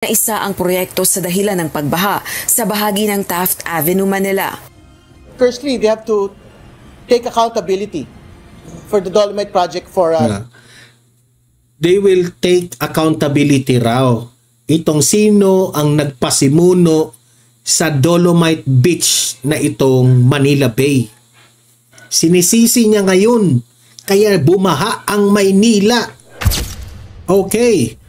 na isa ang proyekto sa dahilan ng pagbaha sa bahagi ng Taft Avenue, Manila. Firstly, they have to take accountability for the Dolomite project for... They will take accountability raw. Itong sino ang nagpasimuno sa Dolomite Beach na itong Manila Bay. Sinisisi niya ngayon, kaya bumaha ang Maynila. Okay.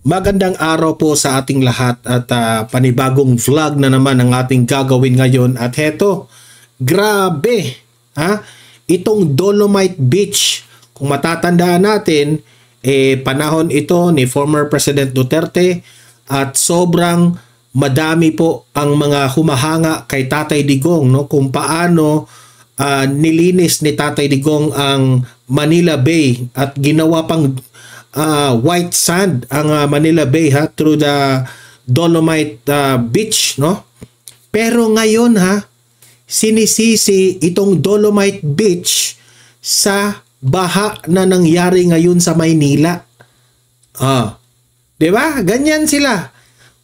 Magandang araw po sa ating lahat at panibagong vlog na naman ang ating gagawin ngayon. At heto, grabe, itong Dolomite Beach. Kung matatandaan natin, panahon ito ni former President Duterte at sobrang madami po ang mga humahanga kay Tatay Digong, no? Kung paano nilinis ni Tatay Digong ang Manila Bay at ginawa pang white sand ang Manila Bay through the Dolomite Beach, no? Pero ngayon sinisisi itong Dolomite Beach sa baha na nangyari ngayon sa Maynila. 'Di ba? Ganyan sila.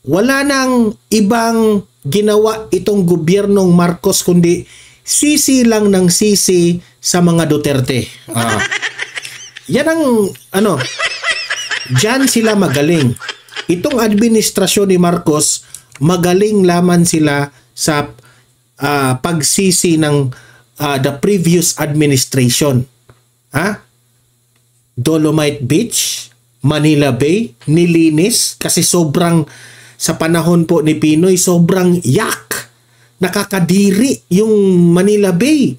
Wala nang ibang ginawa itong gobyernong Marcos kundi sisi lang ng sisi sa mga Duterte. Yan ang diyan sila magaling. Itong administrasyon ni Marcos, magaling laman sila sa pagsisi ng the previous administration. Dolomite Beach, Manila Bay, nilinis kasi sobrang sa panahon po ni Pinoy, sobrang yak. Nakakadiri yung Manila Bay.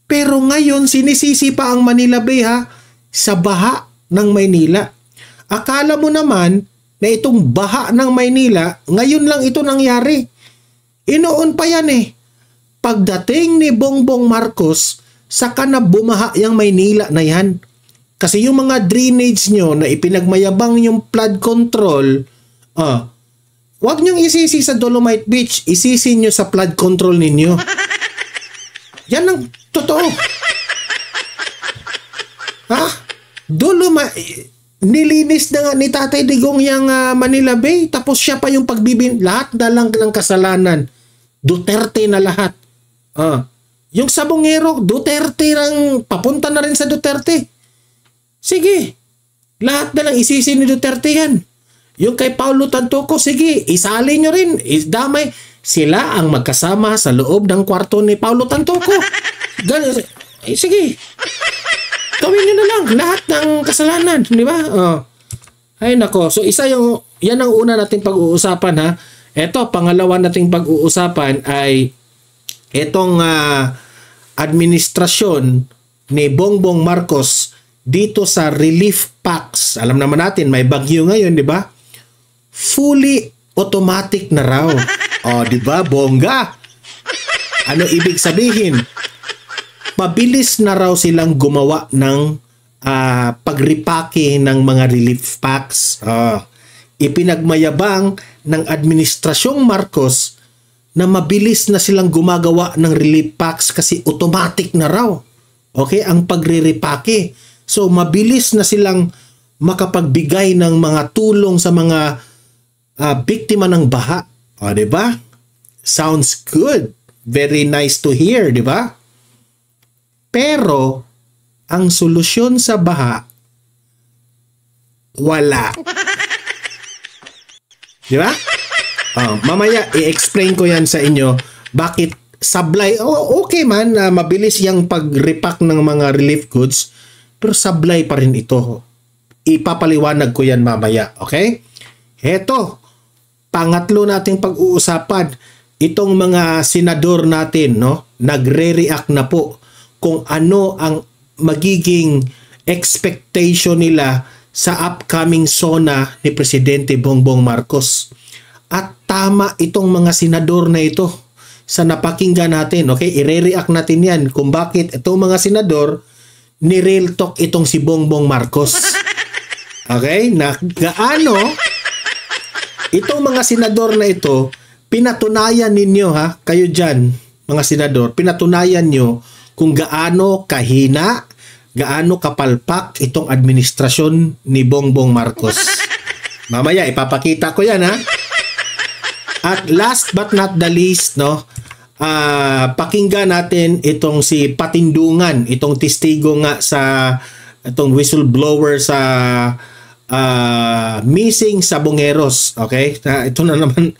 Pero ngayon, sinisisi pa ang Manila Bay sa baha ng Maynila. Akala mo naman na itong baha ng Maynila, ngayon lang ito nangyari. Inoon pa yan Pagdating ni Bongbong Marcos, saka na bumaha yung Maynila na yan. Kasi yung mga drainage nyo na ipinagmayabang yung flood control, wag nyong isisi sa Dolomite Beach, isisi nyo sa flood control ninyo. Yan ang totoo. Nilinis na nga ni Tatay Digong yung Manila Bay, tapos siya pa yung lahat na lang ng kasalanan. Duterte na lahat. Yung Sabongero, Duterte lang, papunta na rin sa Duterte. Sige, lahat na lang isisi ni Duterte yan. Yung kay Paulo Tantoco, sige, isali nyo rin, isdamay. Sila ang magkasama sa loob ng kwarto ni Paulo Tantoco. Sige. Gawin nyo na lang lahat ng kasalanan, di ba? Ay nako. So yan ang una nating pag-uusapan Ito, pangalawa nating pag-uusapan ay itong administrasyon ni Bongbong Marcos dito sa relief packs. Alam naman natin, may bagyo ngayon, di ba? Fully automatic na raw. Di ba? Bongga. Ano ibig sabihin? Mabilis na raw silang gumawa ng pagripake ng mga relief packs. Ipinagmayabang ng administrasyong Marcos na mabilis na silang gumagawa ng relief packs kasi automatic na raw. Okay? Ang pagre-repake. So, mabilis na silang makapagbigay ng mga tulong sa mga biktima ng baha. Diba? Sounds good. Very nice to hear, diba? Pero, ang solusyon sa baha, wala. Di ba? Mamaya, i-explain ko yan sa inyo. Bakit sablay? Okay man, mabilis yung pag-repack ng mga relief goods, pero sablay pa rin ito. Ipapaliwanag ko yan mamaya. Okay? Heto, pangatlo nating pag-uusapan, itong mga senador natin, nagre-react na po kung ano ang magiging expectation nila sa upcoming SONA ni Presidente Bongbong Marcos. At tama itong mga senador na ito sa napakinggan natin. Okay, ire-react natin yan kung bakit itong mga senador ni-real talk itong si Bongbong Marcos. Okay, na gaano itong mga senador na ito, pinatunayan ninyo kayo dyan, mga senador, pinatunayan nyo kung gaano kahina, gaano kapalpak itong administrasyon ni Bongbong Marcos. Mamaya ipapakita ko 'yan, ha. At last but not the least, no, pakinggan natin itong si Patindungan, itong testigo nga sa itong whistleblower sa missing sa Bongeros. Okay? Ito na naman,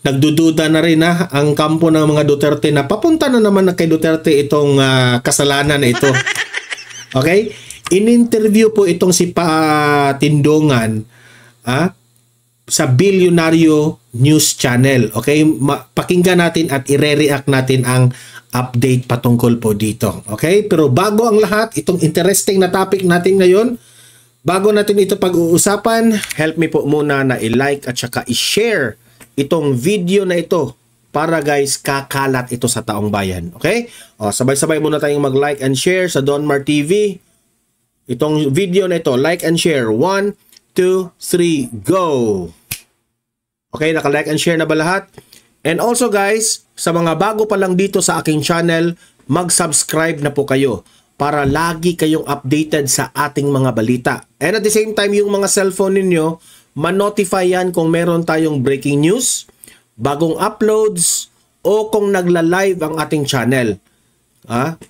nagdududa na rin ang kampo ng mga Duterte na papunta na naman kay Duterte itong kasalanan na ito. Okay? In-interview po itong si Patindungan sa Bilyonaryo News Channel. Okay? Pakinggan natin at ire-react natin ang update patungkol po dito. Okay? Pero bago ang lahat, itong interesting na topic natin ngayon, bago natin ito pag-uusapan, help me po muna na i-like at saka i-share itong video na ito para guys, kakalat ito sa taong bayan. Okay? O, sabay-sabay muna tayong mag-like and share sa Donmar TV. Itong video na ito, like and share. 1, 2, 3, go! Okay, naka-like and share na ba lahat? And also guys, sa mga bago pa lang dito sa aking channel, mag-subscribe na po kayo para lagi kayong updated sa ating mga balita. And at the same time, yung mga cellphone ninyo, ma-notify yan kung meron tayong breaking news, bagong uploads, o kung nagla-live ang ating channel.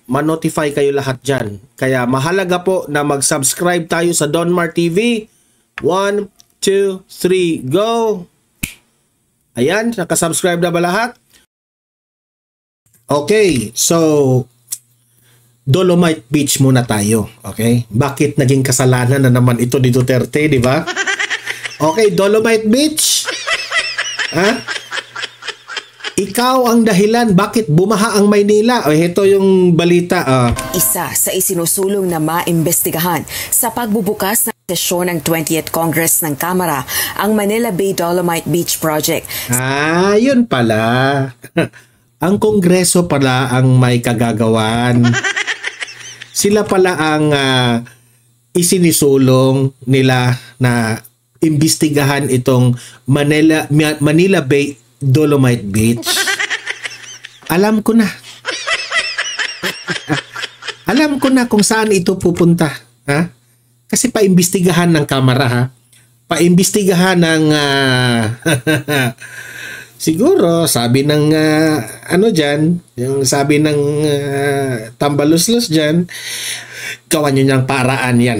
Ma-notify kayo lahat dyan. Kaya mahalaga po na mag-subscribe tayo sa Donmar TV. 1, 2, 3, go! Ayan, nakasubscribe na ba lahat? Okay, so Dolomite Beach muna tayo. Okay? Bakit naging kasalanan na naman ito ni Duterte, di ba? Okay, Dolomite Beach. Ikaw ang dahilan bakit bumaha ang Maynila. Ito yung balita. Isa sa isinusulong na maimbestigahan sa pagbubukas ng sesyon ng 20th Congress ng Kamara, ang Manila Bay Dolomite Beach Project. Yun pala. Ang Kongreso pala ang may kagagawan. Sila pala ang isinisulong nila na imbestigahan itong Manila Bay Dolomite Beach. Alam ko na. Alam ko na kung saan ito pupunta. Kasi paimbestigahan ng Kamara, paimbestigahan ng siguro sabi ng dyan, yung sabi ng tambaluslos dyan, gawan nyo niyang paraan yan,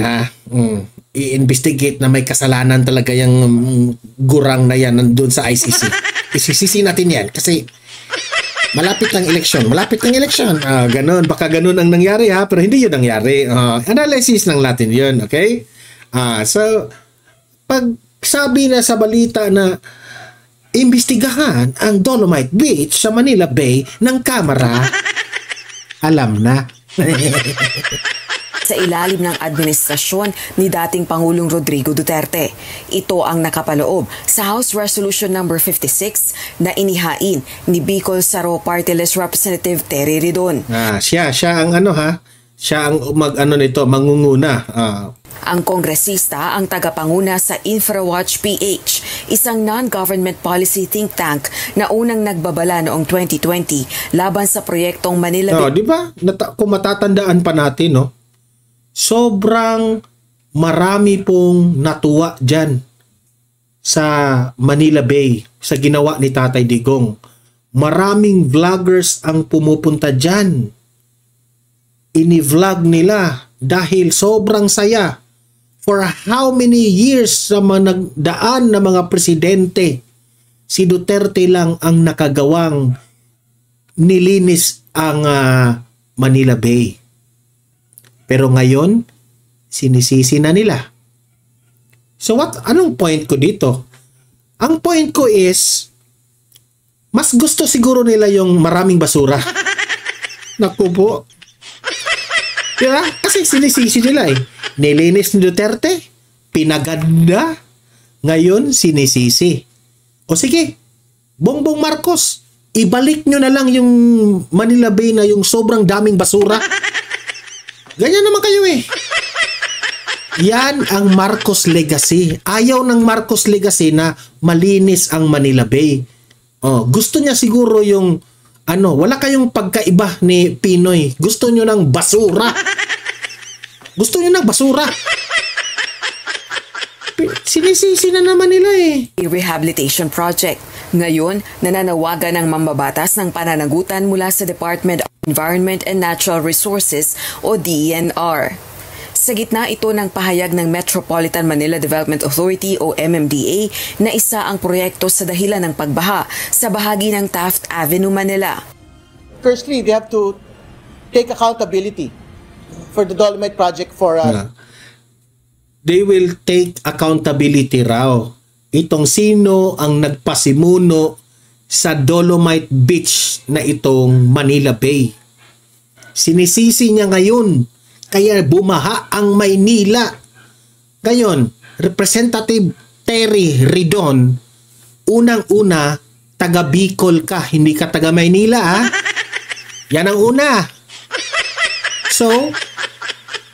i-investigate na may kasalanan talaga yung gurang na yan nandun sa ICC. Isisisi natin yan kasi malapit ng eleksyon. Ganon. Baka ganon ang nangyari pero hindi yun nangyari. Analysis lang natin yun, okay? So, pag sabi na sa balita na imbestigahan ang Dolomite Beach sa Manila Bay ng Kamara, alam na. Sa ilalim ng administrasyon ni dating Pangulong Rodrigo Duterte. Ito ang nakapaloob sa House Resolution number 56 na inihain ni Bicol Saro Party List Representative Terry Ridon. Siya ang siya ang mangunguna. Ang kongresista ang tagapanguna sa InfraWatch PH, isang non-government policy think tank na unang nagbabala noong 2020 laban sa proyektong Manila Bay. Di ba? Kung matatandaan pa natin, sobrang marami pong natuwa dyan sa Manila Bay, sa ginawa ni Tatay Digong. Maraming vloggers ang pumupunta dyan. Ini-vlog nila dahil sobrang saya. For how many years sa nagdaan na mga presidente, si Duterte lang ang nakagawang nilinis ang Manila Bay. Pero ngayon, sinisisi na nila. So anong point ko dito? Ang point ko is, mas gusto siguro nila yung maraming basura. Naku po. Diba? Kasi sinisisi nila Nilinis ni Duterte, pinaganda, ngayon sinisisi. O sige, Bongbong Marcos, ibalik nyo na lang yung Manila Bay na yung sobrang daming basura. Ganyan naman kayo Yan ang Marcos legacy. Ayaw ng Marcos legacy na malinis ang Manila Bay. Gusto niya siguro yung wala kayong pagkaiba ni Pinoy. Gusto nyo ng basura. Gusto nyo ng basura. Sinisisi na naman nila eh. Rehabilitation project. Ngayon, nananawagan ng mambabatas ng pananagutan mula sa Department of Environment and Natural Resources o DENR. Sa gitna ito ng pahayag ng Metropolitan Manila Development Authority o MMDA na isa ang proyekto sa dahilan ng pagbaha sa bahagi ng Taft Avenue, Manila. Firstly, they have to take accountability for the Dolomite project for They will take accountability raw. Itong sino ang nagpasimuno sa Dolomite Beach na itong Manila Bay. Sinisisi niya ngayon, kaya bumaha ang Maynila. Ngayon, Representative Terry Ridon, unang-una, taga Bicol ka, hindi ka taga Maynila ha. Yan ang una. So,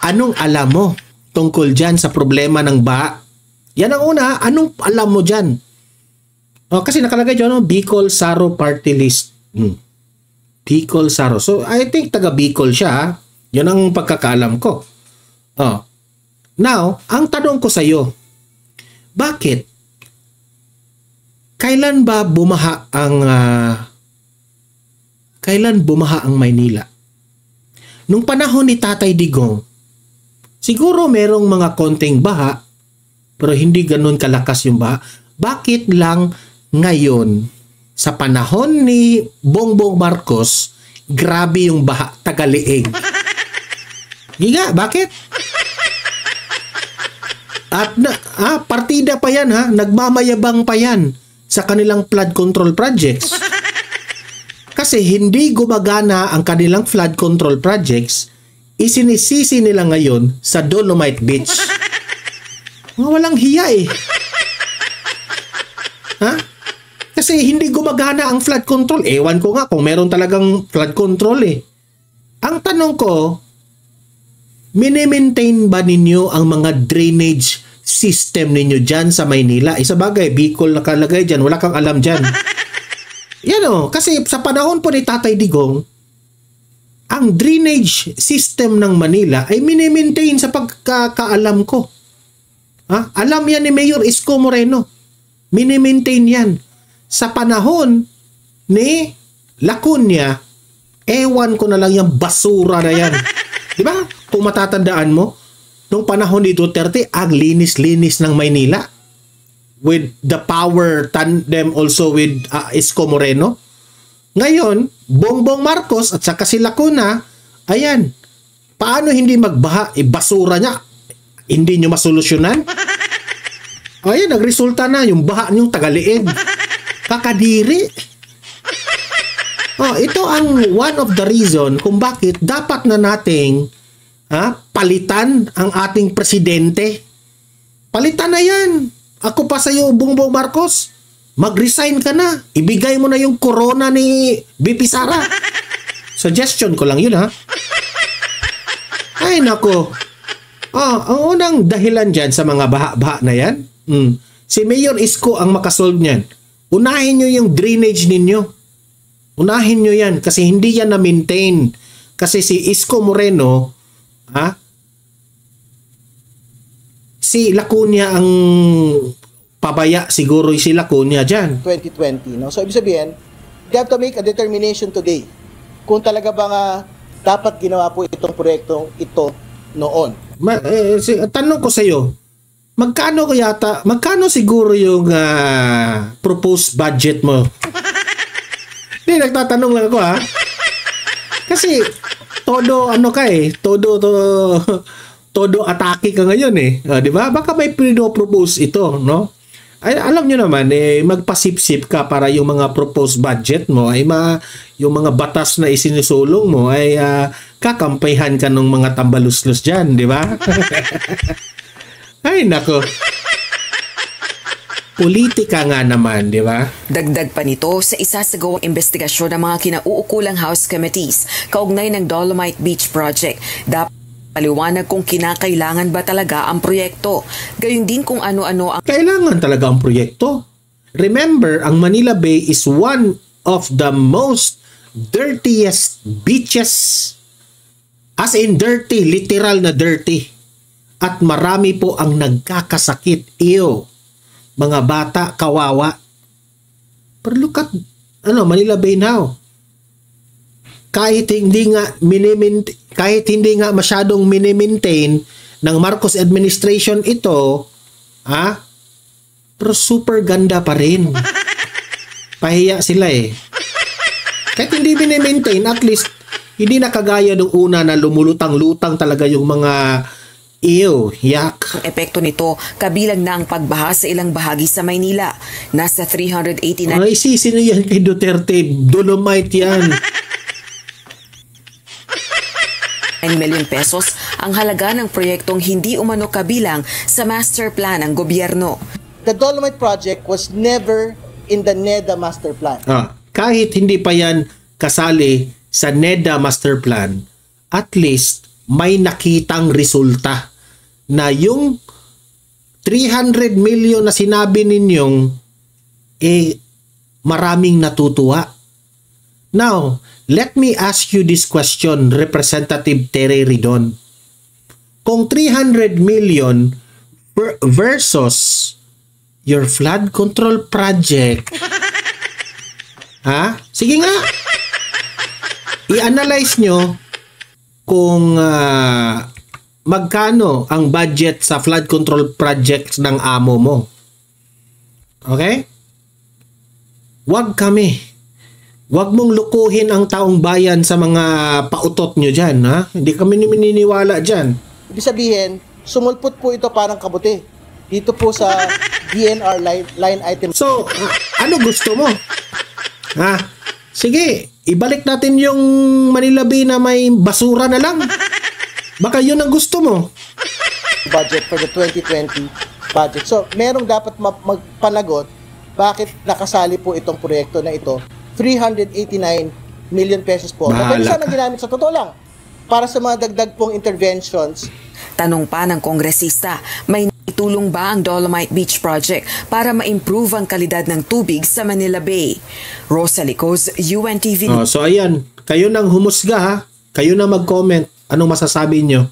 anong alam mo tungkol dyan sa problema ng baha? Yan ang una, anong alam mo dyan? Kasi nakalagay dyan, Bicol Saro Party List. Bicol Saro. So, I think taga Bicol siya ha. Yan ang pagkakaalam ko. Now, ang tanong ko sa iyo, bakit? Kailan bumaha ang Maynila? Nung panahon ni Tatay Digong, siguro merong mga konting baha, pero hindi ganun kalakas yung baha. Bakit lang ngayon, sa panahon ni Bongbong Marcos, grabe yung baha, Tagalieg? Giga, bakit? At partida pa yan ha, nagmamayabang pa yan sa kanilang flood control projects. Kasi hindi gumagana ang kanilang flood control projects, isinisisi nila ngayon sa Dolomite Beach. Walang hiya eh. Ha? Kasi hindi gumagana ang flood control. Ewan ko nga kung meron talagang flood control eh. Ang tanong ko, mini-maintain ba ninyo ang mga drainage system ninyo dyan sa Maynila? Isa bagay, Bicol nakalagay dyan, wala kang alam dyan. Yan kasi sa panahon po ni Tatay Digong, ang drainage system ng Manila ay mini-maintain sa pagkakaalam ko. Alam yan ni Mayor Isko Moreno. Mini-maintain yan. Sa panahon ni Lacuna, ewan ko na lang yung basura na yan. Diba? Kung matatandaan mo, nung panahon ni Duterte, ang linis-linis ng Maynila. With the power tandem also with Isko Moreno. Ngayon, Bongbong Marcos at saka si Lacuna, ayan, paano hindi magbaha? Basura niya, hindi nyo masolusyonan? Ayan, nagresulta na yung baha niyong Tagalieg. Kakadiri. Ito ang one of the reason kung bakit dapat na nating palitan ang ating presidente. Palitan na yan. Ako pa sa iyo, Bongbong Marcos, mag-resign ka na. Ibigay mo na yung corona ni BP Sara. Suggestion ko lang yun ha. Ay nako. Ang unang dahilan dyan sa mga baha-baha na yan, si Mayor Isko ang makasolve niyan. Unahin nyo yung drainage ninyo. Unahin nyo yan kasi hindi yan na-maintain. Kasi si Isko Moreno, si Lacuna ang pabaya siguro si Lacuna dyan. 2020, no? So, ibig sabihin, they have to make a determination today kung talaga ba dapat ginawa po itong proyektong ito noon. Tanong ko sa iyo, magkano siguro yung proposed budget mo? Hindi, nagtatanong lang ako Kasi todo atake ka ngayon di ba? Baka may pino-propose ito, no? Ay, alam nyo naman, magpasip-sip ka para yung mga proposed budget mo ay yung mga batas na isinusulong mo ay kakampihan ka ng mga tambaluslos dyan, di ba? Ay, nako. Politika nga naman, di ba? Dagdag pa nito sa isasagawang investigasyon ng mga kinauukulang House Committees kaugnay ng Dolomite Beach Project. Dapat paliwanag kung kinakailangan ba talaga ang proyekto. Gayon din kung ano-ano ang... Kailangan talaga ang proyekto. Remember, ang Manila Bay is one of the most dirtiest beaches. As in dirty, literal na dirty. at marami po ang nagkakasakit. Ew. Mga bata, kawawa. Pero look at, Manila Bay now. Kahit hindi nga masyadong mini-maintain ng Marcos administration ito, pero super ganda pa rin. Pahiya sila eh. Kahit hindi mini-maintain, at least hindi na kagaya nung una na lumulutang-lutang talaga yung mga yak. Ang epekto nito, kabilang na ang pagbaha sa ilang bahagi sa Maynila. Nasa 389 Ay, sino yan kay Duterte? Dolomite yan. 9 million pesos ang halaga ng proyektong hindi umano kabilang sa master plan ng gobyerno. The Dolomite project was never in the NEDA master plan. Kahit hindi pa yan kasali sa NEDA master plan, at least may nakitang resulta na yung 300 million na sinabi ninyong maraming natutuwa. Now, let me ask you this question, Representative Tere Ridon. Kung 300 million versus your flood control project, sige nga, i-analyze nyo kung magkano ang budget sa flood control project ng amo mo. Okay? Huwag mong lukuhin ang taong bayan sa mga pautot nyo dyan, Hindi kami naniniwala dyan. Ibig sabihin, sumulpot po ito parang kabuti. Dito po sa DNR line item. So, ano gusto mo? Sige, ibalik natin yung Manila Bay na may basura na lang. Baka yun ang gusto mo. Budget for the 2020 budget. So, merong dapat magpanagot bakit nakasali po itong proyekto na ito. 389 million pesos po. Na pwede sana ginamit sa totoo lang para sa mga dagdag pong interventions. Tanong pa ng kongresista, may itulong ba ang Dolomite Beach Project para ma-improve ang kalidad ng tubig sa Manila Bay? Rosa Licos, UNTV. So ayan, kayo nang humusga Kayo na mag-comment. Anong masasabi nyo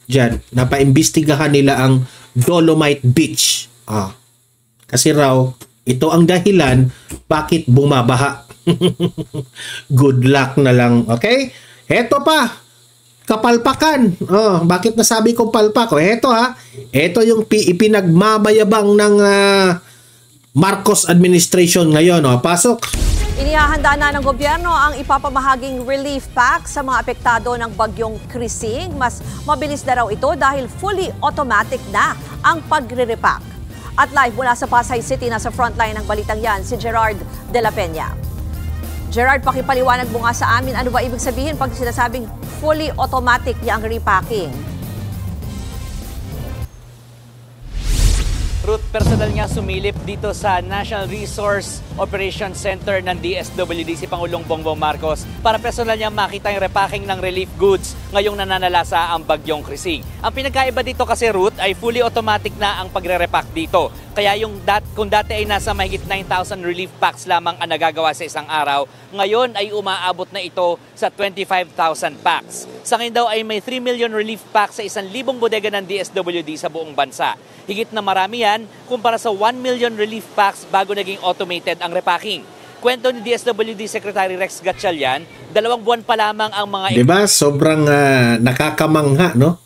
dyan? Napaimbestigahan nila ang Dolomite Beach. Kasi raw, ito ang dahilan bakit bumabaha. Good luck na lang. Okay? Heto pa. Kapalpakan. Bakit nasabi kong palpak? Heto Heto yung ipinagmamayabang ng Marcos administration ngayon. Pasok. Inihahanda na ng gobyerno ang ipapamahaging relief pack sa mga apektado ng bagyong Krising. Mas mabilis na raw ito dahil fully automatic na ang pagre-repack. At live mula sa Pasay City, nasa frontline ng balitang yan, si Gerard de la Peña. Gerard, pakipaliwanag mo nga sa amin, ano ba ibig sabihin pag sinasabing fully automatic yung repacking? Ruth, personal nga sumilip dito sa National Resource Operations Center ng DSWD si Pangulong Bongbong Marcos para personal niya makita yung repacking ng relief goods ngayong nananalasa ang bagyong Krising. Ang pinagkaiba dito kasi, Ruth, ay fully automatic na ang pagre-repack dito. Kaya kung dati ay nasa mahigit 9,000 relief packs lamang ang nagagawa sa isang araw, ngayon ay umaabot na ito sa 25,000 packs. Sa ngayon daw ay may 3 million relief packs sa 1,000 bodega ng DSWD sa buong bansa. Higit na marami yan kumpara sa 1 million relief packs bago naging automated ang repacking. Kwento ni DSWD Secretary Rex Gatchalian, 2 buwan pa lamang ang mga... Diba? Sobrang nakakamangha, no?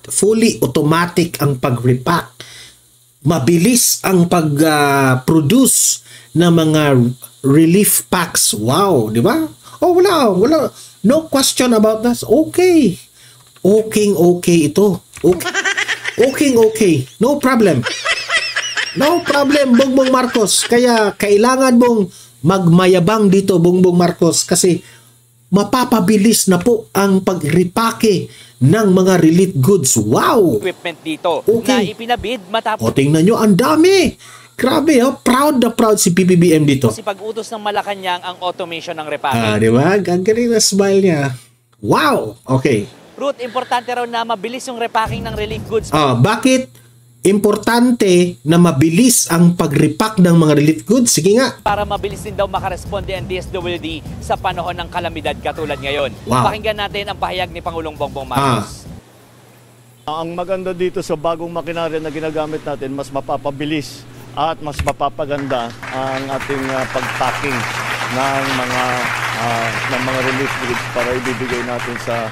Fully automatic ang pag-repack. Mabilis ang pag-produce ng mga relief packs. Wow, di ba? Wala. No question about that. Okay ito. Okay. No problem. Bongbong Marcos. Kaya kailangan mong magmayabang dito, Bongbong Marcos, kasi mapapabilis na po ang pagrepake ng mga relief goods. Wow! Equipment dito na ipinabid matapos. Tingnan nyo, ang dami! Grabe, proud na proud si PBBM dito. Si pag-utos ng Malacanang ang automation ng repacking. Di ba? Gagaling na smile niya. Wow! Okay. Ruth, importante raw na mabilis yung repacking ng relief goods. Bakit importante na mabilis ang pag-repack ng mga relief goods? Sige nga. Para mabilis din daw makaresponde ang DSWD sa panahon ng kalamidad katulad ngayon. Wow. Pakinggan natin ang pahayag ni Pangulong Bongbong Marcos. Ang maganda dito sa bagong makinarya na ginagamit natin, mas mapapabilis at mas mapapaganda ang ating pagpacking ng mga relief goods para ibibigay natin sa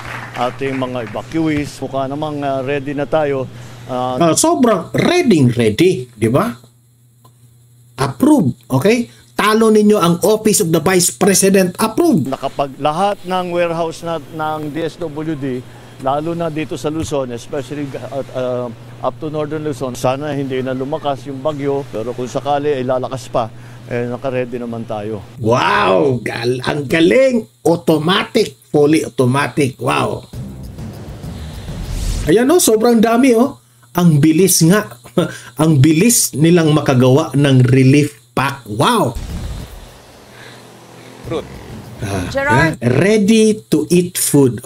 ating mga evacuees. Mukha namang ready na tayo. Sobrang ready, di ba? Approve, okay? Talo ninyo ang Office of the Vice President, approve. Nakapag lahat ng warehouse ng DSWD, lalo na dito sa Luzon, especially up to Northern Luzon, sana hindi na lumakas yung bagyo, pero kung sakali ay lalakas pa, naka-ready naman tayo. Wow! Ang galing! Automatic, fully automatic. Wow! Ayan o, sobrang dami o. Ang bilis nga. Ang bilis nilang makagawa ng relief pack. Wow! Gerard. Ready to eat food.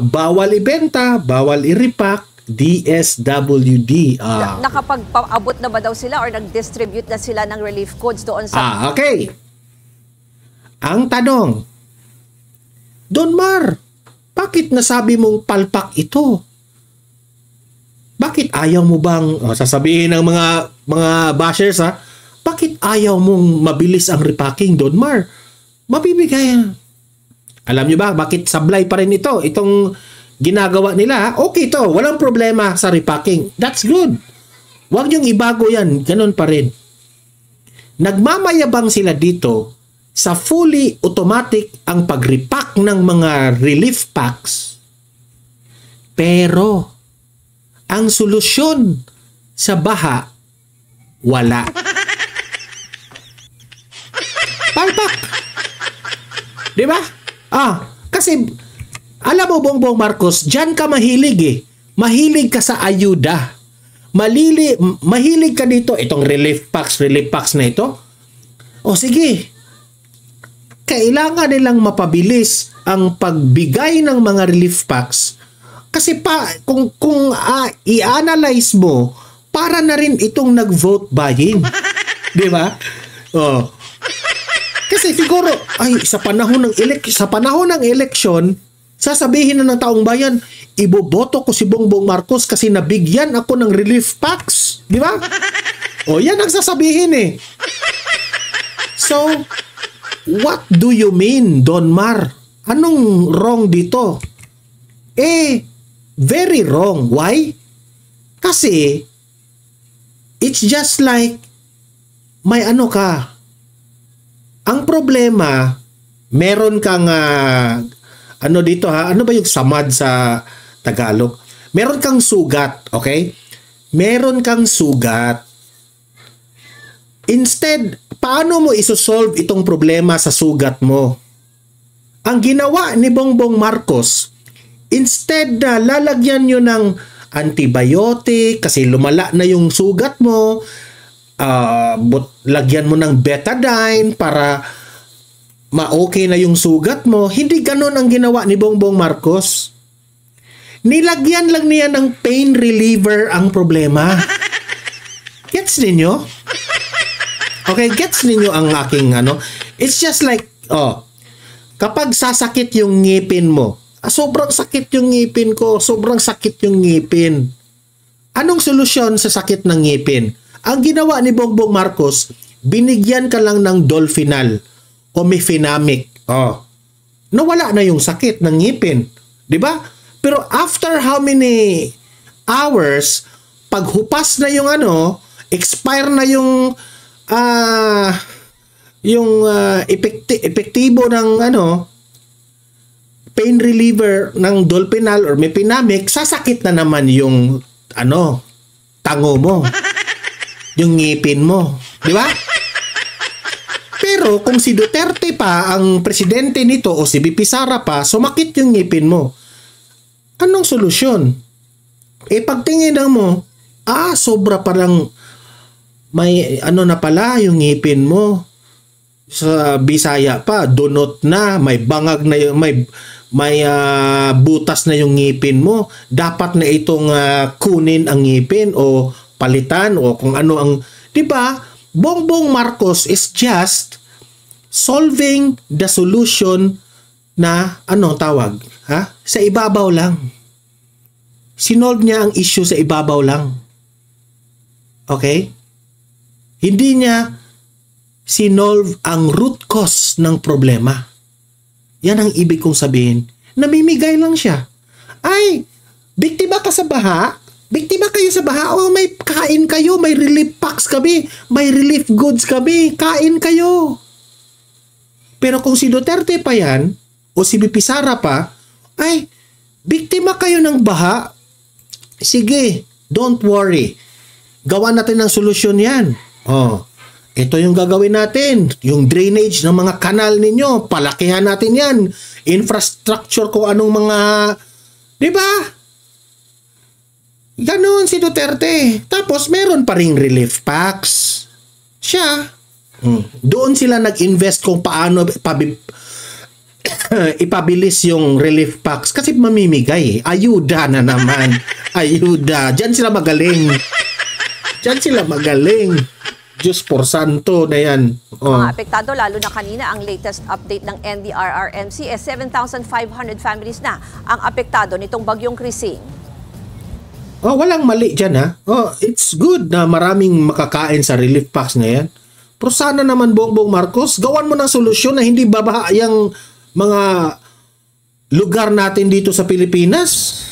Bawal ibenta, bawal i-repack. DSWD. Nakapag-abot na ba daw sila or nag-distribute na sila ng relief goods doon sa... Okay. Ang tanong, Don Mar, bakit nasabi mong palpak ito? Bakit ayaw mo bang, sasabihin ng mga bashers bakit ayaw mong mabilis ang repacking, Don Mar? Mabibigay. Alam nyo ba, bakit sablay pa rin itong ginagawa nila? Okay to, walang problema sa repacking. That's good. Huwag niyong ibago yan, ganun pa rin. Nagmamayabang sila dito sa fully automatic ang pag-repack ng mga relief packs. Pero, ang solusyon sa baha, wala. Palpak. Di ba? Kasi, alam mo, Bongbong Marcos, dyan ka mahilig Mahilig ka sa ayuda. Mahilig ka dito. Itong relief packs na ito. O sige, kailangan nilang mapabilis ang pagbigay ng mga relief packs. Kasi kung i-analyze mo, para na rin itong nag-vote buying. Di ba? Kasi siguro, sa panahon ng eleksyon, sasabihin na ng taong bayan, iboboto ko si Bongbong Marcos kasi nabigyan ako ng relief packs. Di ba? Yan ang sasabihin So, what do you mean, Don Mar? Anong wrong dito? Very wrong. Why? Kasi, it's just like, may ka. Ang problema, meron kang, dito ano ba yung samad sa Tagalog? Meron kang sugat, okay? Meron kang sugat. Instead, paano mo isosolve itong problema sa sugat mo? Ang ginawa ni Bongbong Marcos, instead na lalagyan nyo ng antibiotic kasi lumala na yung sugat mo, lagyan mo ng betadine para ma-okay na yung sugat mo, hindi ganon ang ginawa ni Bongbong Marcos. Nilagyan lang niya ng pain reliever ang problema. Gets ninyo? Okay, gets ninyo ang aking It's just like, kapag sasakit yung ngipin mo, sobrang sakit yung ngipin ko, sobrang sakit yung ngipin. Anong solusyon sa sakit ng ngipin? Ang ginawa ni Bongbong Marcos, binigyan ka lang ng Dolfinal o Mefenamic. Nawala na yung sakit ng ngipin. Di ba? Pero after how many hours, paghupas na yung expire na yung epektibo ng pain reliever ng Dolfinal or Mefenamic, sasakit na naman yung tango mo. Yung ngipin mo. Di ba? Pero kung si Duterte pa ang presidente nito o si BP Sara pa, sumakit yung ngipin mo. Anong solusyon? Pagtingin mo, sobra parang may na pala yung ngipin mo. Sa Bisaya pa, dunot na, may bangag na yung, may butas na yung ngipin mo. Dapat na itong kunin ang ngipin o palitan o kung ano ang, di ba? Bongbong Marcos is just solving the solution na tawag, sa ibabaw lang. sinolve niya ang issue sa ibabaw lang. Okay? Hindi niya sinolve ang root cause ng problema. Yan ang ibig kong sabihin. Namimigay lang siya. Ay, biktima ka sa baha? Biktima kayo sa baha? O may kain kayo, may relief packs kami, may relief goods kami, kain kayo. Pero kung si Duterte pa yan, o si BP Sara pa, ay, biktima kayo ng baha? Sige, don't worry. Gawa natin ng solusyon yan. Oh, ito yung gagawin natin. Yung drainage ng mga kanal ninyo, palakihan natin yan. Infrastructure kung anong mga, di ba? Ganon si Duterte. Tapos meron pa ring relief packs. Siya. Doon sila nag-invest kung paano ipabilis yung relief packs kasi mamimigay. Ayuda na naman. Ayuda. Diyan sila magaling. Diyan sila magaling. Diyos por santo na yan. Mga apektado, lalo na kanina, ang latest update ng NDRRMC 7,500 families na ang apektado nitong bagyong Krising. Walang mali dyan ha. It's good na maraming makakain sa relief packs na yan. Pero sana naman Bongbong Marcos, gawan mo ng solusyon na hindi babaha yung mga lugar natin dito sa Pilipinas.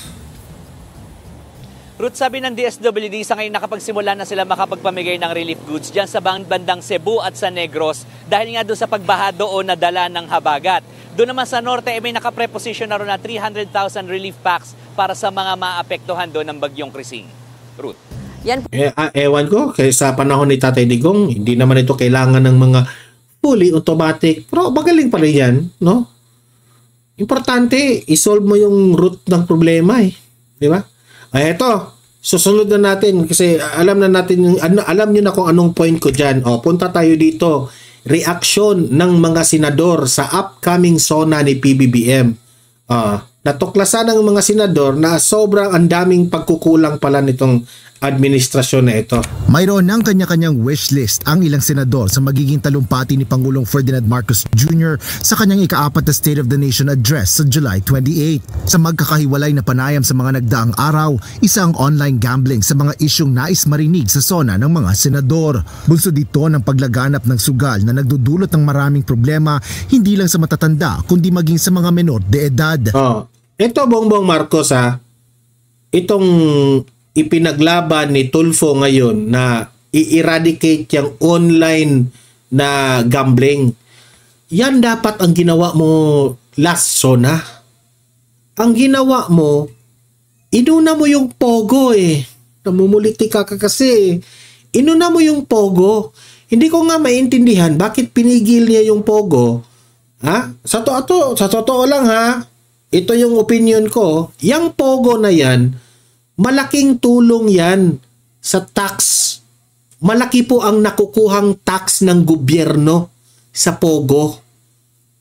Ruth, sabi ng DSWD, sa ngayon nakapagsimula na sila makapagpamigay ng relief goods dyan sa bandang Cebu at sa Negros dahil nga doon sa pagbaha doon na dala ng habagat. Doon naman sa Norte, may nakapreposition na rin na 300,000 relief packs para sa mga maapektuhan doon ng bagyong Krising. Ruth. Yan. Ewan ko, kaya sa panahon ni Tatay Digong, hindi naman ito kailangan ng mga fully automatic. Pero magaling pa rin yan, no? Importante, isolve mo yung root ng problema eh. Di ba? Ay, eto. Susunod na natin kasi alam na natin, alam nyo na kung anong point ko dyan. Punta tayo dito. Reaksyon ng mga senador sa upcoming SONA ni PBBM. Natuklasan ng mga senador na sobrang andaming pagkukulang pala nitong administrasyon na ito. Mayroon ng kanya-kanyang wish list ang ilang senador sa magiging talumpati ni Pangulong Ferdinand Marcos Jr. sa kanyang ika-4 na State of the Nation address sa July 28. Sa magkakahiwalay na panayam sa mga nagdaang araw, isa ang online gambling sa mga isyong nais marinig sa SONA ng mga senador. Bunso dito ng paglaganap ng sugal na nagdudulot ng maraming problema hindi lang sa matatanda kundi maging sa mga menor de edad. Ito Bongbong Marcos itong ipinaglaban ni Tulfo ngayon na i-eradicate yung online na gambling. Yan dapat ang ginawa mo last SONA. Ang ginawa mo, inuna mo yung Pogo eh. Namumuliti ka kasi. Inuna mo yung Pogo. Hindi ko nga maintindihan bakit pinigil niya yung Pogo. Sa totoo lang ito yung opinion ko. Yang Pogo na yan, malaking tulong yan sa tax. Malaki po ang nakukuhang tax ng gobyerno sa Pogo.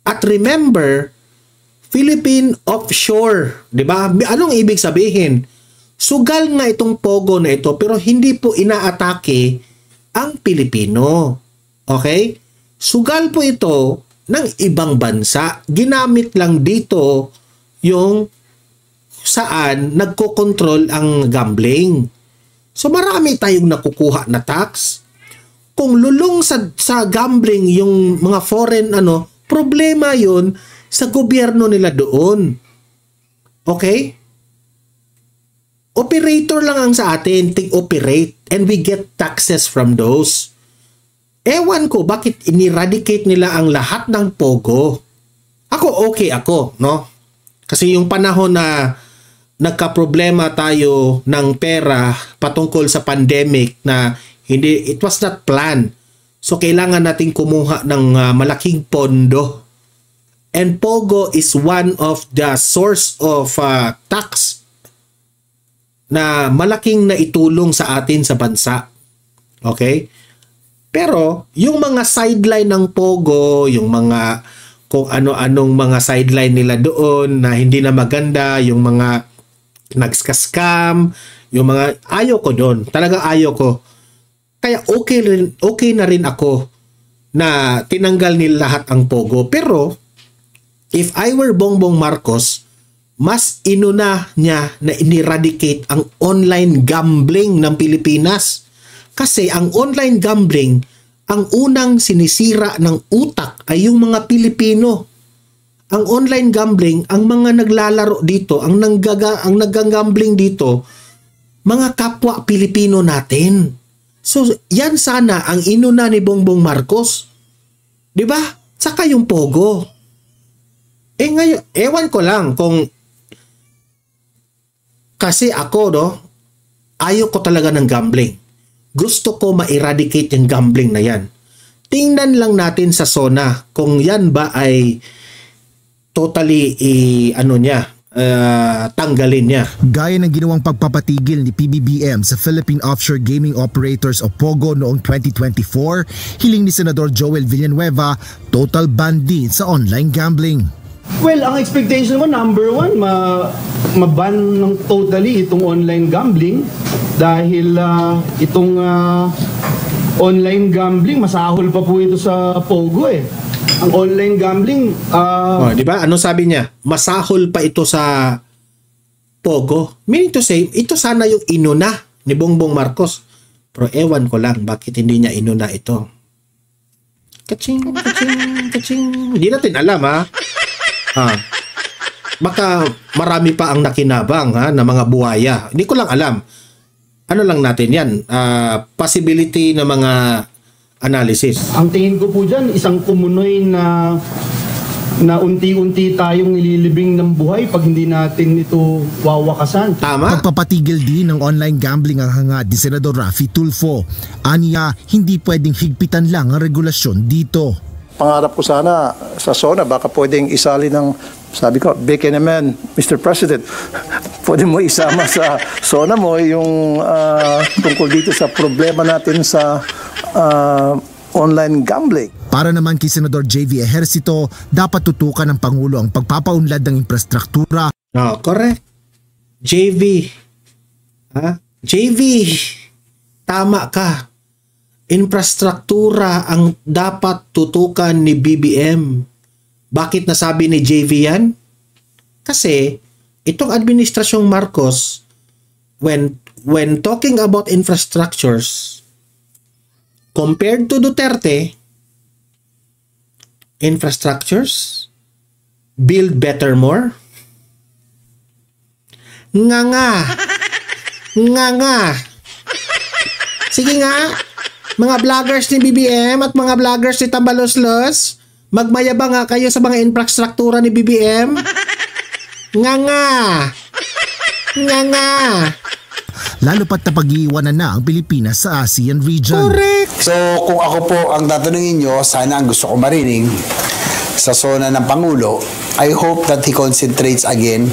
At remember, Philippine offshore, 'di ba? Anong ibig sabihin? Sugal nga itong Pogo na ito pero hindi po inaatake ang Pilipino. Okay? Sugal po ito ng ibang bansa. Ginamit lang dito yung saan nagko-control ang gambling. So marami tayong nakukuha na tax. Kung lulong sa gambling yung mga foreign problema yon sa gobyerno nila doon. Okay? Operator lang ang sa atin, operate and we get taxes from those. Ewan ko bakit ineradicate nila ang lahat ng Pogo. Ako okay ako, no? Kasi yung panahon na nagka-problema tayo ng pera patungkol sa pandemic na it was not planned. So kailangan nating kumuha ng malaking pondo. And Pogo is one of the source of tax na malaking naitulong sa atin sa bansa. Okay? Pero yung mga sideline ng Pogo, yung mga kung ano-anong mga sideline nila doon na hindi na maganda, yung mga nagska-scam, yung mga ayoko doon. Talaga ayoko. Kaya okay na rin ako na tinanggal nila lahat ang Pogo. Pero if I were Bongbong Marcos, mas inuna niya na ineradicate ang online gambling ng Pilipinas. Kasi ang online gambling, ang unang sinisira ng utak ay yung mga Pilipino. Ang online gambling, ang mga naglalaro dito, ang naggagambling dito, mga kapwa Pilipino natin. So, yan sana ang inuna ni Bongbong Marcos. 'Di ba? Saka yung Pogo. Ngayon, ewan ko lang kung kasi ako, no, ayaw ko talaga ng gambling. Gusto ko ma-eradicate yung gambling na yan. Tingnan lang natin sa SONA kung yan ba ay totally tanggalin niya. Gaya ng ginawang pagpapatigil ni PBBM sa Philippine Offshore Gaming Operators o POGO noong 2024, hiling ni Senador Joel Villanueva, total ban din sa online gambling. Well, ang expectation ko, number one, maban ng totally itong online gambling dahil itong online gambling, masahol pa po ito sa POGO eh. Ang online gambling... di ba? Ano sabi niya? Masahol pa ito sa Pogo. Meaning to say, ito sana yung inuna ni Bongbong Marcos. Pero ewan ko lang bakit hindi niya inuna ito. Kaching, kaching, kaching. Hindi natin alam, ha? Baka marami pa ang nakinabang, ha, na mga buhaya. Hindi ko lang alam. Ano lang natin yan? Possibility na mga analysis. Ang tingin ko po dyan, isang kumunoy na unti-unti tayong nililibing ng buhay pag hindi natin ito wawakasan. Tama? Pagpapatigil din ng online gambling ang hangad ni Senador Raffy Tulfo. Aniya, hindi pwedeng higpitan lang ang regulasyon dito. Pangarap ko sana sa SONA, baka pwedeng isali ng, sabi ko, bacon naman, Mr. President, pwede mo isama sa SONA mo yung tungkol dito sa problema natin sa online gambling. Para naman kay Senador JV Ejercito, dapat tutukan ng Pangulo ang pagpapaunlad ng infrastruktura. Correct. JV. JV, tama ka. Infrastruktura ang dapat tutukan ni BBM. Bakit nasabi ni JV yan? Kasi itong administrasyong Marcos, when talking about infrastructures, compared to Duterte, infrastructures, build better more. Nga. Sige nga, mga vloggers ni BBM at mga vloggers ni Tambaloslos, magmayabang nga kayo sa mga infrastruktura ni BBM. Nga. Lalo pat na pag-iiwanan na ang Pilipinas sa ASEAN region. Correct. So kung ako po ang tatanungin nyo, sana ang gusto ko marinig sa SONA ng Pangulo, I hope that he concentrates again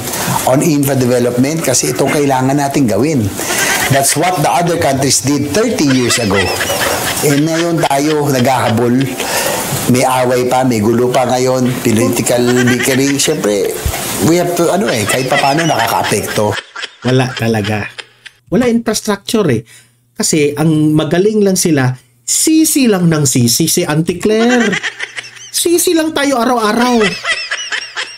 on infra development kasi ito kailangan natin gawin. That's what the other countries did 30 years ago. Ngayon tayo naghahabol, may away pa, may gulo pa ngayon, political bickering. Siyempre, we have to, kahit pa paano nakaka-apekto. Wala talaga. Wala infrastructure eh. Kasi ang magaling lang sila, sisi lang ng sisi si Auntie Claire. Sisi lang tayo araw-araw.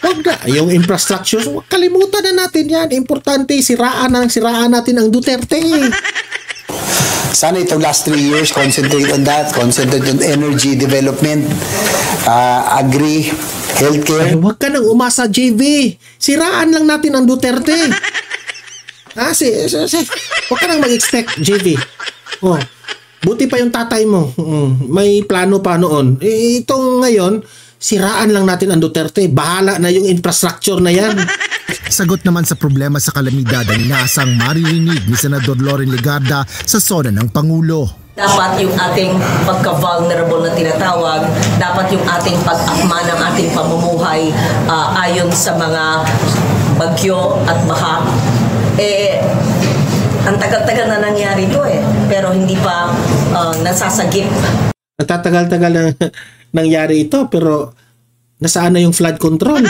Huwag na. Yung infrastructure, kalimutan na natin yan. Importante, siraan natin ang Duterte. Sana itong last 3 years, concentrate on that. Concentrate on energy development, agri, healthcare. Ay, huwag ka nang umasa, JV. Siraan lang natin ang Duterte. Huwag ka nang mag-expect, JV. Buti pa yung tatay mo. May plano pa noon. Itong ngayon, siraan lang natin ang Duterte. Bahala na yung infrastructure na yan. Sagot naman sa problema sa kalamidad ang inaasang maririnig ni Senador Loren Legarda sa SONA ng Pangulo. Dapat yung ating pagka-vulnerable na tinatawag, dapat yung ating pag-akma ng ating pamumuhay ayon sa mga bagyo at baha. Ang tagal-tagal na nangyari ito pero hindi pa nasasagip. Nagtatagal-tagal na nangyari ito pero nasaan na yung flood control?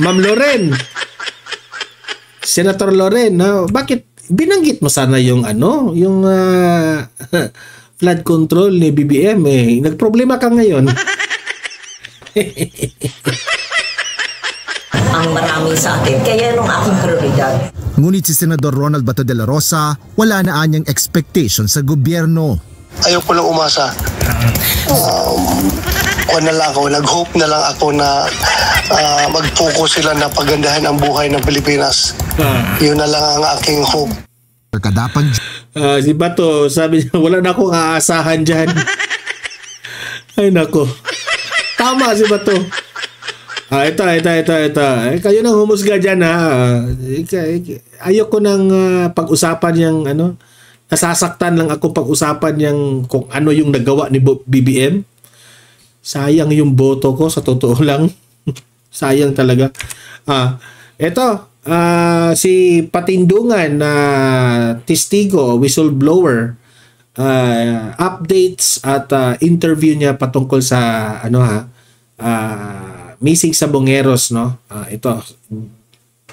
Ma'am Loren, Senator Loren, bakit binanggit mo sana yung yung flood control ni BBM? Nagproblema ka ngayon. ang marami sa atin. Kaya yan ang aking prioridad. Ngunit si Senador Ronald Bato de la Rosa, wala na anyang expectation sa gobyerno. Ayoko lang umasa. Nag-hope na lang ako na mag-focus sila na pagandahin ang buhay ng Pilipinas. Yun na lang ang aking hope. Kadapan si Bato, sabi niya, wala na akong aasahan dyan. Ay nako. Tama si Bato. Ito. Kayo nang humusga dyan, ha. Ayoko nang pag-usapan yung nasasaktan lang ako pag-usapan yung kung ano yung nagawa ni BBM. Sayang yung boto ko, sa totoo lang. Sayang talaga. Ito, si Patindungan na testigo, whistleblower, updates at interview niya patungkol sa missing Sabongeros, no? Ito,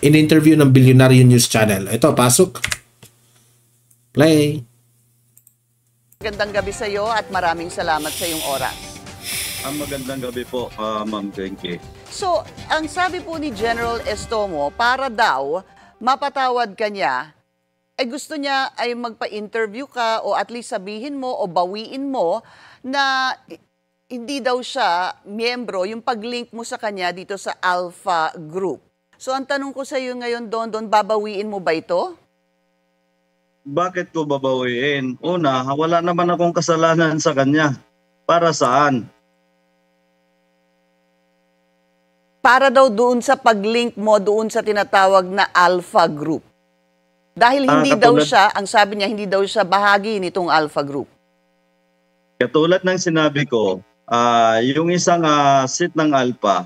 in-interview ng Billionaire News Channel. Ito, pasok. Play. Magandang gabi sa iyo at maraming salamat sa iyong oras. Magandang gabi po, Ma'am Genki. So, ang sabi po ni General Estomo, para daw mapatawad ka niya, ay gusto niya ay magpa-interview ka o at least sabihin mo o bawiin mo na hindi daw siya miyembro, yung pag-link mo sa kanya dito sa Alpha Group. So ang tanong ko sa iyo ngayon, Don, babawiin mo ba ito? Bakit ko babawiin? Una, wala naman akong kasalanan sa kanya. Para saan? Para daw doon sa pag-link mo doon sa tinatawag na Alpha Group. Dahil hindi daw siya, ang sabi niya, hindi daw siya bahagi nitong Alpha Group. Katulad ng sinabi ko, yung isang seat ng Alpha,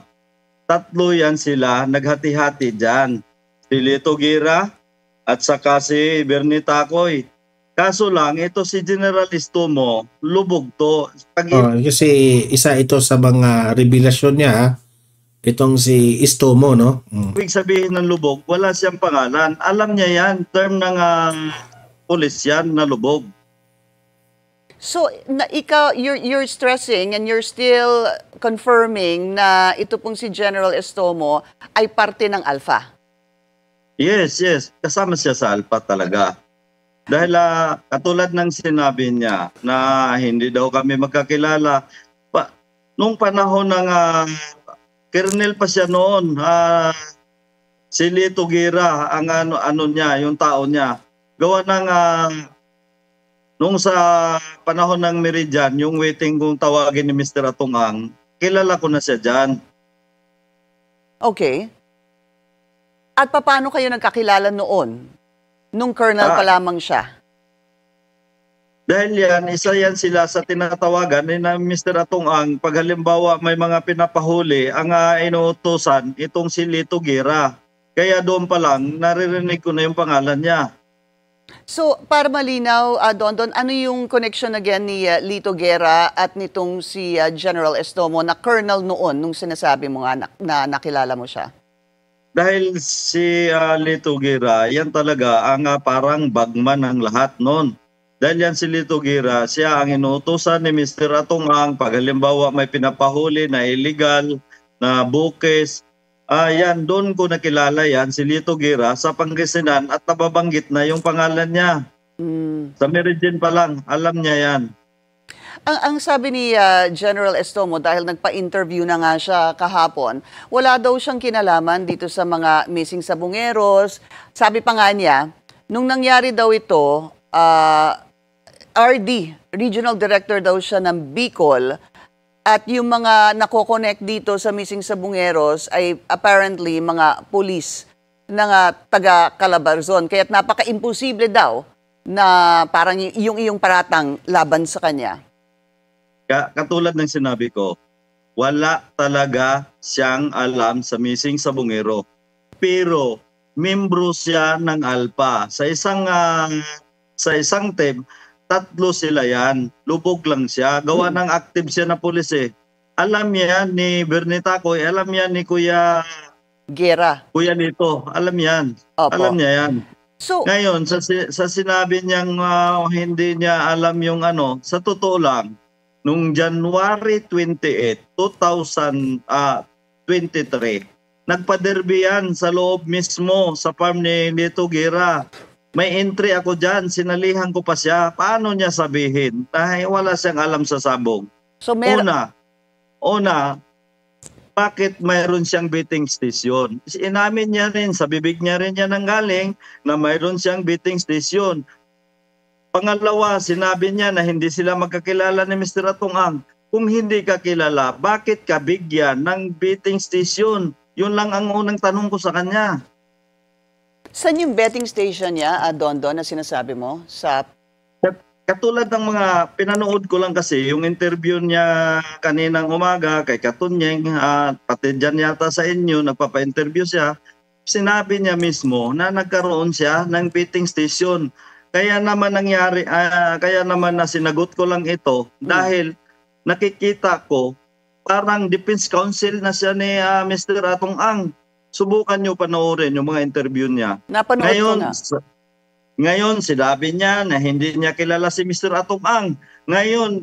tatlo yan sila, naghati-hati dyan. Si Lito Gira at saka si Bernie Tacoy. Kaso lang, ito si General Estomo, lubog to. Kasi isa ito sa mga revelasyon niya, itong si Estomo, no? Ibig sabihin ng lubog, wala siyang pangalan. Alam niya yan, term ng pulis yan na lubog. So, ikaw, you're stressing and you're still confirming na ito pong si General Estomo ay parte ng Alpha. Yes. Kasama siya sa Alpha talaga. Dahil katulad ng sinabi niya na hindi daw kami magkakilala. Nung panahon ng Kernel pa siya noon, si Lito Gira, ang ano niya, yung tao niya. Gawa ng nung sa panahon ng Meridian, yung waiting kung tawagin ni Mr. Atungang, kilala ko na siya dyan. Okay. At paano kayo nagkakilala noon? Nung colonel pa lamang siya? Dahil isa yan sila sa tinatawagan ni na Mr. Atungang, pag halimbawa may mga pinapahuli, ang inuutosan itong si Lito Gira. Kaya doon pa lang, naririnig ko na yung pangalan niya. So, para malinaw, Don, ano yung connection again ni Lito Gira at nitong si General Estomo na colonel noon nung sinasabi mo nga na nakilala mo siya? Dahil si Lito Gira, yan talaga ang parang bagman ng lahat noon. Dahil yan si Lito Gira, siya ang inuutosan ni Mr. Atungang pag halimbawa may pinapahuli na illegal, na bukes. Yan, doon ko nakilala yan, si Lito Gira, sa Pangasinan at nababanggit na yung pangalan niya. Sa Meridian pa lang, alam niya yan. Ang sabi ni General Estomo, dahil nagpa-interview na nga siya kahapon, wala daw siyang kinalaman dito sa mga missing Sabongeros. Sabi pa nga niya, nung nangyari daw ito, RD, Regional Director daw siya ng Bicol, at yung mga nako-connect dito sa missing Sabongeros ay apparently mga police ng taga Calabarzon. Kaya't napaka-imposible daw na parang yung iyong paratang laban sa kanya. Katulad ng sinabi ko, wala talaga siyang alam sa missing Sabongero. Pero membro siya ng Alpha. Sa isang team, tatlo sila yan. Lubog lang siya. Gawa ng active siya na pulis eh. Alam yan ni Bernie Tacoy, alam yan ni Kuya Gira. Kuya Lito, alam yan. Opo. Alam niya yan. So, ngayon, sa sinabi niyang hindi niya alam yung sa totoo lang, nung January 28, 2023, Nagpa-derby yan sa loob mismo sa farm ni Lito Guerra. May entry ako dyan, sinalihan ko pa siya. Paano niya sabihin? Dahil wala siyang alam sa sabong. So, Una, bakit mayroon siyang betting station? Inamin niya rin, sa bibig niya rin niya nanggaling na mayroon siyang betting station. Pangalawa, sinabi niya na hindi sila magkakilala ni Mr. Atong-ang. Kung hindi ka kilala, bakit ka bigyan ng betting station? Yun lang ang unang tanong ko sa kanya. Saan yung betting station niya, Don, na sinasabi mo? Katulad ng mga pinanood ko lang kasi, yung interview niya kaninang umaga kay Katunyeng, pati dyan yata sa inyo, nagpapa-interview siya, sinabi niya mismo na nagkaroon siya ng betting station. Kaya naman na sinagot ko lang ito dahil nakikita ko parang defense counsel na siya ni Mr. Atong-ang. Subukan nyo panoorin yung mga interview niya. Napanood ko na. Ngayon, sinabi niya na hindi niya kilala si Mr. Atong-ang. Ngayon,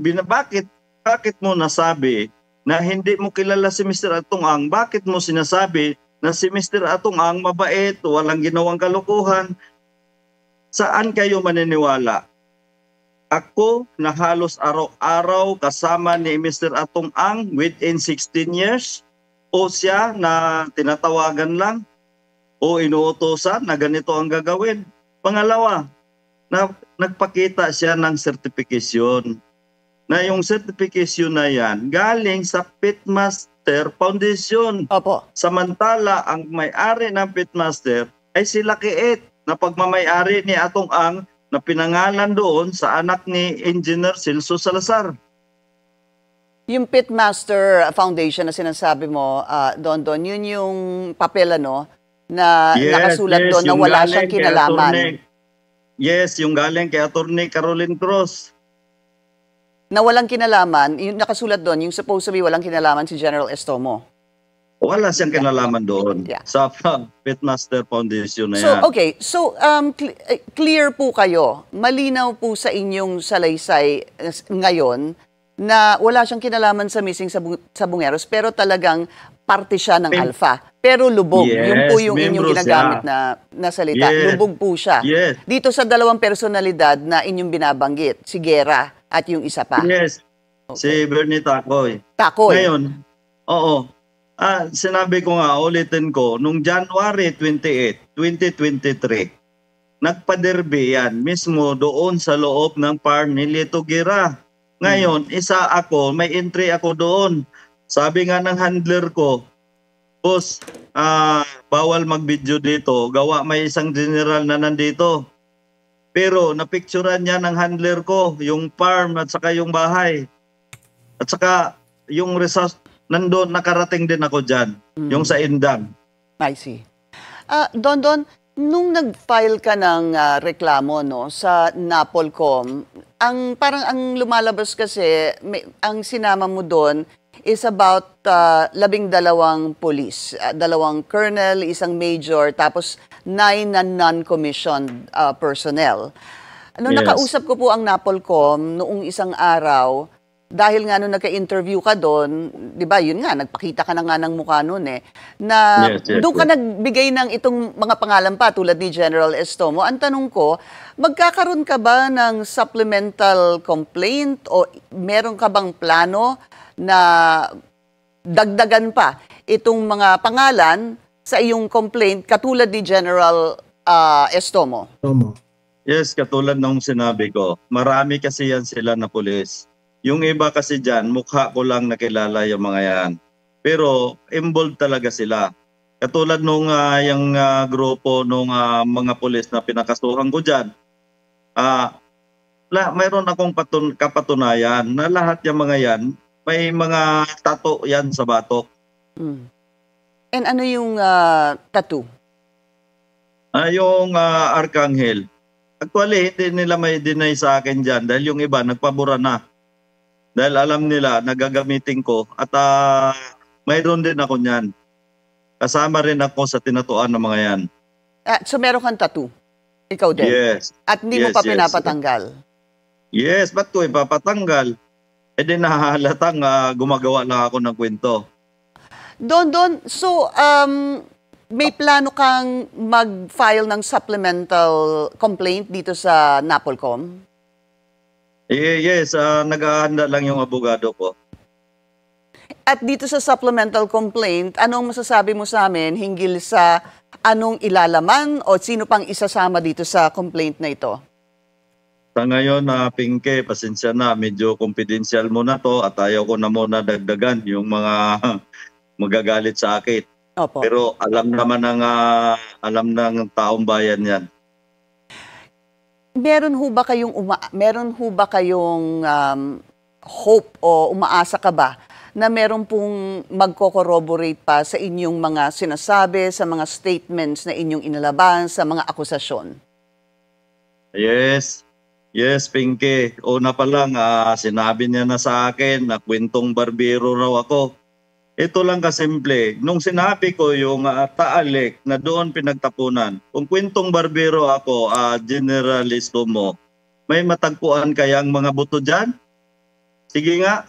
bakit mo nasabi na hindi mo kilala si Mr. Atong-ang? Bakit mo sinasabi na si Mr. Atong-ang mabait, walang ginawang kalokohan? Saan kayo maniniwala? Ako na halos araw-araw kasama ni Mr. Atong-ang within 16 years? O siya na tinatawagan lang? O inuutosan na ganito ang gagawin? Pangalawa, nagpakita siya ng certification. Na yung certification na yan galing sa Pitmaster Foundation. Opo. Samantala, ang may-ari ng Pitmaster ay si Lakiit na pagmamay-ari ni Atong-ang na pinangalan doon sa anak ni Engineer Celso Salazar. Yung Pitmaster Foundation na sinasabi mo, Don, yun yung papel na nakasulat doon na wala siyang kinalaman. Yung galing kay Attorney Caroline Cruz. Na walang kinalaman, yung nakasulat doon, yung supposed to be walang kinalaman si General Estomo. Wala siyang kinalaman doon sa Pitmaster Foundation na yan. So, clear po kayo, malinaw po sa inyong salaysay ngayon na wala siyang kinalaman sa missing sa Bungeros, pero talagang parte siya ng Alpha. Pero lubog, yun po yung inyong ginagamit na salita. Lubog po siya. Dito sa dalawang personalidad na inyong binabanggit, si Guerra at yung isa pa. Si Bernie Takoy. Ngayon, sinabi ko nga, ulitin ko, nung January 28, 2023, nagpa-derby yan mismo doon sa loob ng farm ni Lito Guerra. Ngayon, may entry ako doon. Sabi nga ng handler ko, boss, bawal mag-video dito. Gawa may isang general na nandito. Pero napicturean niya ng handler ko, yung farm at saka yung bahay. At saka yung resort, nandun, nakarating din ako dyan. Yung sa Indang. I see. Don, nung nag-file ka ng reklamo sa Napolcom, parang ang lumalabas kasi, ang sinama mo doon is about 12 police, 2 colonel, 1 major, tapos 9 na non-commissioned personnel. Nakausap ko po ang Napolcom noong isang araw, dahil nga nung nagka-interview ka doon, di ba, yun nga, nagpakita ka na nga ng mukha noon na doon ka nagbigay ng itong mga pangalan pa tulad ni General Estomo. Ang tanong ko, magkakaroon ka ba ng supplemental complaint o meron ka bang plano na dagdagan pa itong mga pangalan sa iyong complaint katulad ni General Estomo? Yes, katulad ng sinabi ko, marami kasi yan sila na pulis. Yung iba kasi dyan, mukha ko lang nakilala yung mga yan. Pero involved talaga sila. Katulad nung yung grupo nung mga pulis na pinakasuhan ko dyan, mayroon akong kapatunayan na lahat yung mga yan, may mga tattoo yan sa batok. And ano yung tattoo? Yung Arcangel. Actually, hindi nila may deny sa akin dyan dahil yung iba nagpabura na. Dahil alam nila, nagagamitin ko at mayroon din ako niyan. Kasama rin ako sa tinatuan ng mga yan. So meron kang tattoo? Ikaw din? Yes. At hindi mo pa pinapatanggal? Yes, ba't ko ipapatanggal? E di nahahalatang gumagawa lang ako ng kwento. Don, so may plano kang mag-file ng supplemental complaint dito sa NAPOLCOM? Yes, nag-aahanda lang yung abogado ko. At dito sa supplemental complaint, anong masasabi mo sa amin hinggil sa anong ilalaman o sino pang isasama dito sa complaint na ito? Sa ngayon, Pinky, pasensya na, medyo confidential muna to at ayaw ko na muna dagdagan yung mga magagalit sa akin. Opo. Pero alam naman ng taong bayan yan. Meron ho ba kayong hope o umaasa ka ba na meron pong magko-corroborate pa sa inyong mga sinasabi, sa mga statements na inyong inalaban, sa mga akusasyon? Yes, Pinky. Una pa lang, sinabi niya na sa akin na kwentong barbero raw ako. Ito lang kasimple. Nung sinabi ko yung Taalik na doon pinagtapunan, kung kwentong barbero ako, generalisto mo, may matagpuan kayang mga buto dyan? Sige nga.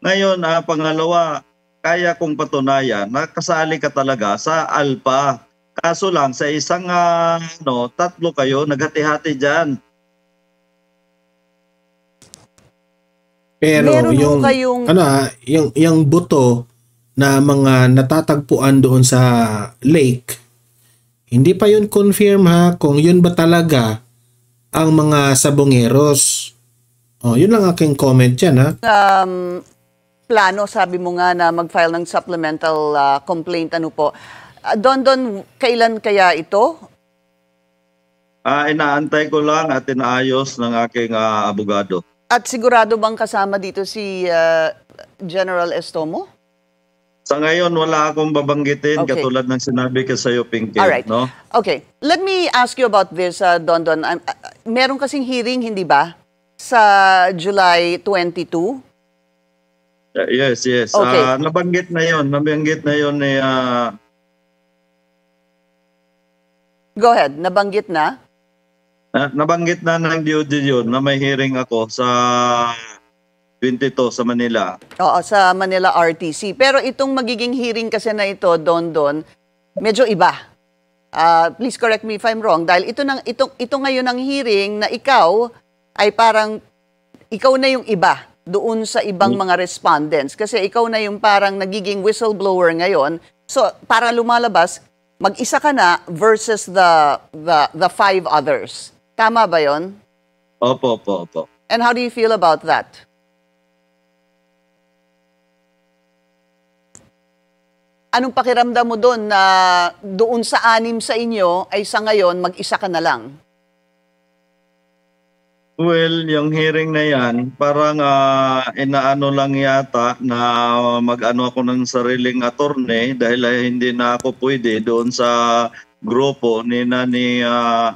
Ngayon, pangalawa, kaya kong patunayan na kasali ka talaga sa Alpha. Kaso lang, sa isang tatlo kayo, naghati-hati dyan. Pero yung buto na mga natatagpuan doon sa lake, hindi pa yun confirm ha kung yun ba talaga ang mga sabongeros. Yun lang aking comment dyan ha. Plano, sabi mo nga na mag-file ng supplemental complaint, ano po. Don, kailan kaya ito? Inaantay ko lang at inaayos ng aking abogado. At sigurado bang kasama dito si General Estomo? Sa ngayon, wala akong babanggitin katulad ng sinabi ko sa iyo, Pinky. Alright. No? Okay. Let me ask you about this, Don. Meron kasing hearing, hindi ba? Sa July 22? Yes. Okay. Nabanggit na yon ni... Go ahead. Nabanggit na? Nabanggit na ng DOJ yun na may hearing ako sa 22 sa Manila. Oo, sa Manila RTC. Pero itong magiging hearing kasi na ito, Don, medyo iba. Please correct me if I'm wrong. Dahil ito ngayon ang hearing na ikaw ay parang, ikaw na yung iba doon sa ibang mga respondents. Kasi ikaw na yung parang nagiging whistleblower ngayon. So, para lumalabas, mag-isa ka na versus the 5 others. Tama ba yon? Opo. And how do you feel about that? Anong pakiramdam mo doon na doon sa 6 sa inyo ay sa ngayon mag-isa ka na lang? Well, yung hearing na yan, parang inaano lang yata na mag-ano ako ng sariling attorney dahil hindi na ako pwede doon sa grupo ni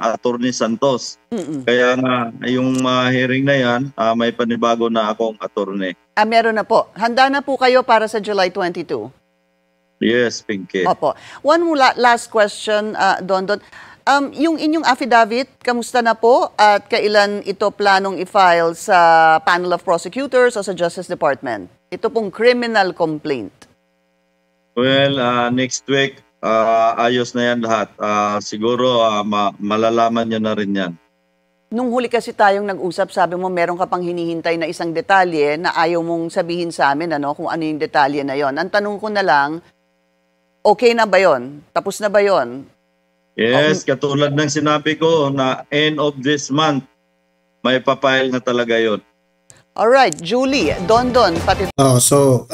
Attorney Santos. Kaya nga, yung hearing na yan, may panibago na akong attorney. Meron na po. Handa na po kayo para sa July 22? Yes, Pinky. Opo. One last question, Don. Yung inyong affidavit, kamusta na po at kailan ito planong i-file sa panel of prosecutors o sa Justice Department? Ito pong criminal complaint. Well, next week, ayos na yan lahat. Siguro malalaman nyo na rin yan. Nung huli kasi tayong nag-usap, sabi mo meron ka pang hinihintay na isang detalye na ayaw mong sabihin sa amin kung ano yung detalye na yon. Ang tanong ko na lang, okay na ba yon? Tapos na ba yon? Yes, katulad ng sinabi ko na end of this month, may papile na talaga yon. Alright, Julie, Don, pati... So,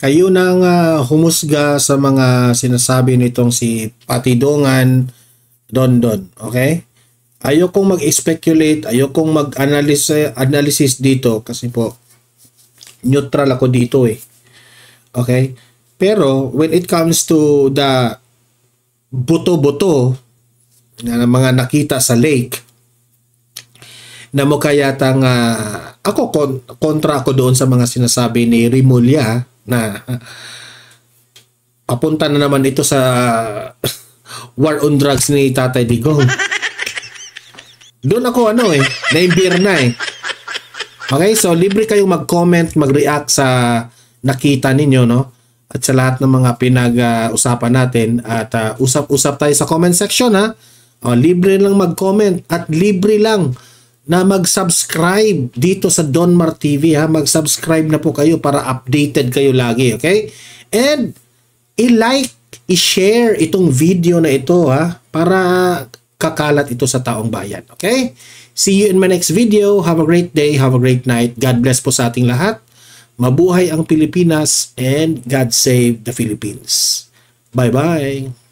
kayo nang humusga sa mga sinasabi nitong si Patidongan, Don, okay? Ayokong mag-speculate, ayokong mag-analysis dito kasi po neutral ako dito Okay? Pero when it comes to the buto-buto na mga nakita sa lake na mukha yatang ako kontra ako doon sa mga sinasabi ni Rimulya na papunta na naman ito sa war on drugs ni Tatay Digong. Doon ako naimbir na Okay, so libre kayong mag-comment, mag-react sa nakita ninyo, no? at sa lahat ng mga pinag-usapan natin. At usap-usap tayo sa comment section, ha. Libre lang mag-comment at libre lang na mag-subscribe dito sa Donmar TV, ha. Mag-subscribe na po kayo para updated kayo lagi, okay? And i-like, i-share itong video na ito, ha, para kakalat ito sa taong bayan, okay? See you in my next video. Have a great day, have a great night. God bless po sa ating lahat. Mabuhay ang Pilipinas and God save the Philippines. Bye-bye.